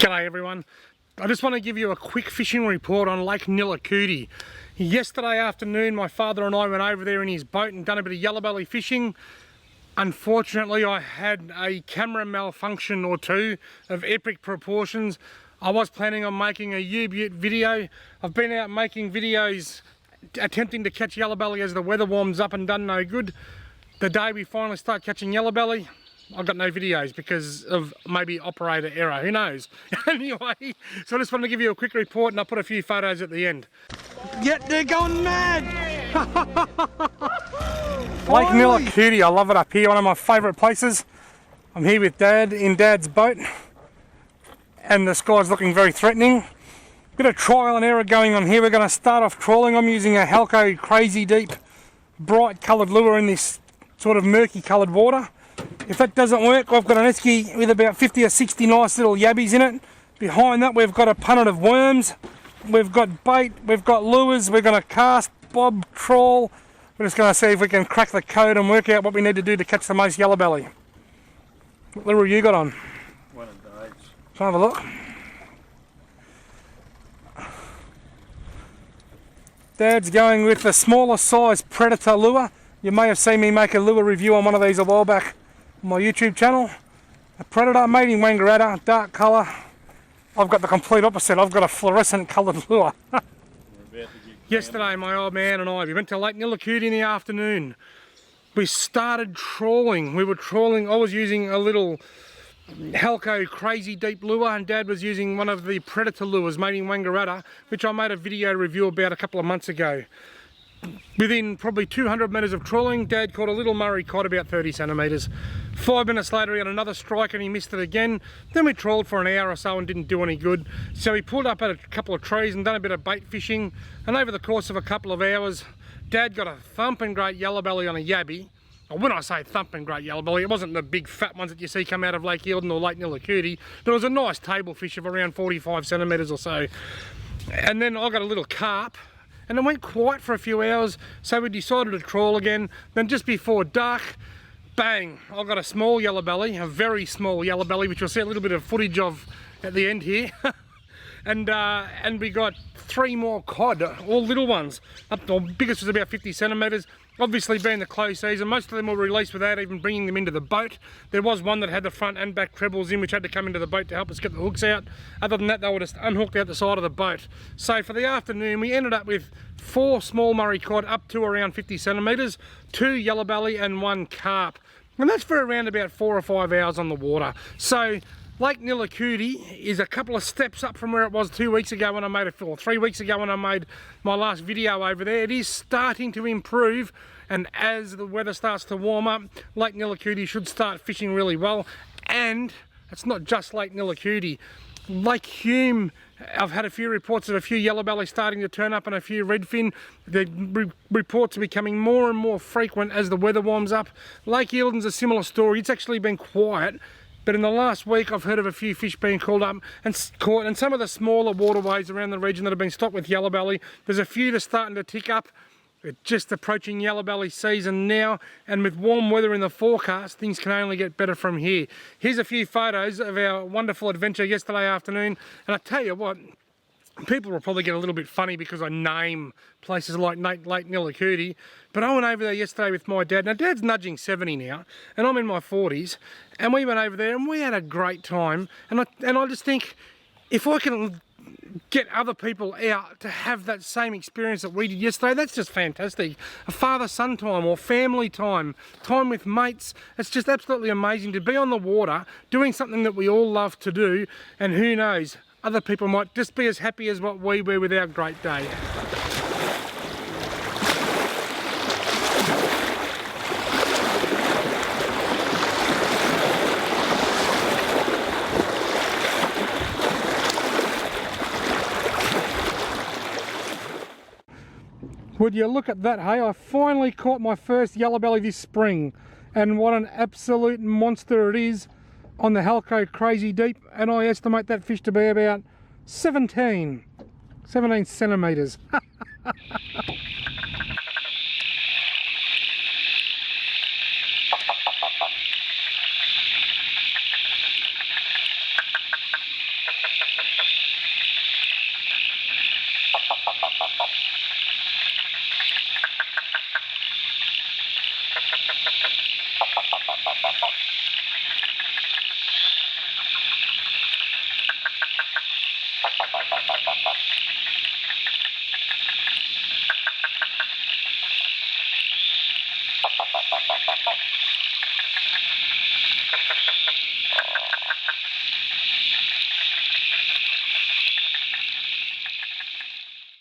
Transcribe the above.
G'day everyone. I just want to give you a quick fishing report on Lake Nillahcootie. Yesterday afternoon my father and I went over there in his boat and done a bit of yellowbelly fishing. Unfortunately I had a camera malfunction or two of epic proportions. I was planning on making a U-Butte video. I've been out making videos attempting to catch yellowbelly as the weather warms up and done no good. The day we finally start catching yellowbelly, I've got no videos because of maybe operator error, who knows. Anyway, so I just wanted to give you a quick report and I'll put a few photos at the end. Yeah, they're going mad! Lake Nillahcootie, I love it up here, one of my favourite places. I'm here with Dad in Dad's boat and the sky's looking very threatening. Bit of trial and error going on here. We're going to start off trawling. I'm using a Halco Crazy Deep bright coloured lure in this sort of murky coloured water. If that doesn't work, I've got an esky with about 50 or 60 nice little yabbies in it. Behind that we've got a punnet of worms, we've got bait, we've got lures, we're going to cast, bob, trawl. We're just going to see if we can crack the code and work out what we need to do to catch the most yellowbelly. What lure you got on? One of Dave's. Let's have a look. Dad's going with the smaller size Predator lure. You may have seen me make a lure review on one of these a while back on my YouTube channel. A Predator made in Wangaratta, dark colour. I've got the complete opposite. I've got a fluorescent coloured lure. Yesterday my old man and I, we went to Lake Nillahcootie in the afternoon. We started trawling. We were trawling, I was using a little Halco Crazy Deep lure and Dad was using one of the Predator lures made in Wangaratta, which I made a video review about a couple of months ago. Within probably 200 metres of trawling, Dad caught a little Murray cod about 30 centimetres. 5 minutes later he had another strike and he missed it again. Then we trawled for an hour or so and didn't do any good. So he pulled up at a couple of trees and done a bit of bait fishing, and over the course of a couple of hours Dad got a thumping great yellowbelly on a yabby. When I say thumping great yellowbelly, it wasn't the big fat ones that you see come out of Lake Eildon or Lake Nillahcootie, but it was a nice table fish of around 45 centimetres or so. And then I got a little carp, and it went quiet for a few hours, so we decided to trawl again. Then just before dark, bang, I got a small yellowbelly, a very small yellowbelly, which you'll see a little bit of footage of at the end here. And we got 3 more cod, all little ones. The biggest was about 50 centimetres. Obviously being the close season, most of them were released without even bringing them into the boat. There was one that had the front and back trebles in, which had to come into the boat to help us get the hooks out. Other than that, they were just unhooked out the side of the boat. So for the afternoon, we ended up with 4 small Murray cod up to around 50 centimetres, 2 yellowbelly and 1 carp. And that's for around about 4 or 5 hours on the water. So Lake Nillahcootie is a couple of steps up from where it was 2 weeks ago when I made it, or 3 weeks ago when I made my last video over there. It is starting to improve, and as the weather starts to warm up, Lake Nillahcootie should start fishing really well. And it's not just Lake Nillahcootie. Lake Hume, I've had a few reports of a few yellowbelly starting to turn up and a few redfin. The reports are becoming more and more frequent as the weather warms up. Lake Eildon's a similar story. It's actually been quiet, but in the last week I've heard of a few fish being called up and caught, and some of the smaller waterways around the region that have been stocked with yellowbelly. There's a few that's starting to tick up. We're just approaching yellowbelly season now, and with warm weather in the forecast, things can only get better from here. Here's a few photos of our wonderful adventure yesterday afternoon, and I tell you what, people will probably get a little bit funny because I name places like Lake Nillahcootie, but I went over there yesterday with my dad. Now Dad's nudging 70 now, and I'm in my 40s, and we went over there and we had a great time. And I just think, if I can get other people out to have that same experience that we did yesterday, that's just fantastic. A father-son time or family time, time with mates. It's just absolutely amazing to be on the water doing something that we all love to do, and who knows, other people might just be as happy as what we were with our great day. Would you look at that, hey? I finally caught my first yellowbelly this spring, and what an absolute monster it is on the Halco Crazy Deep, and I estimate that fish to be about 17 centimetres.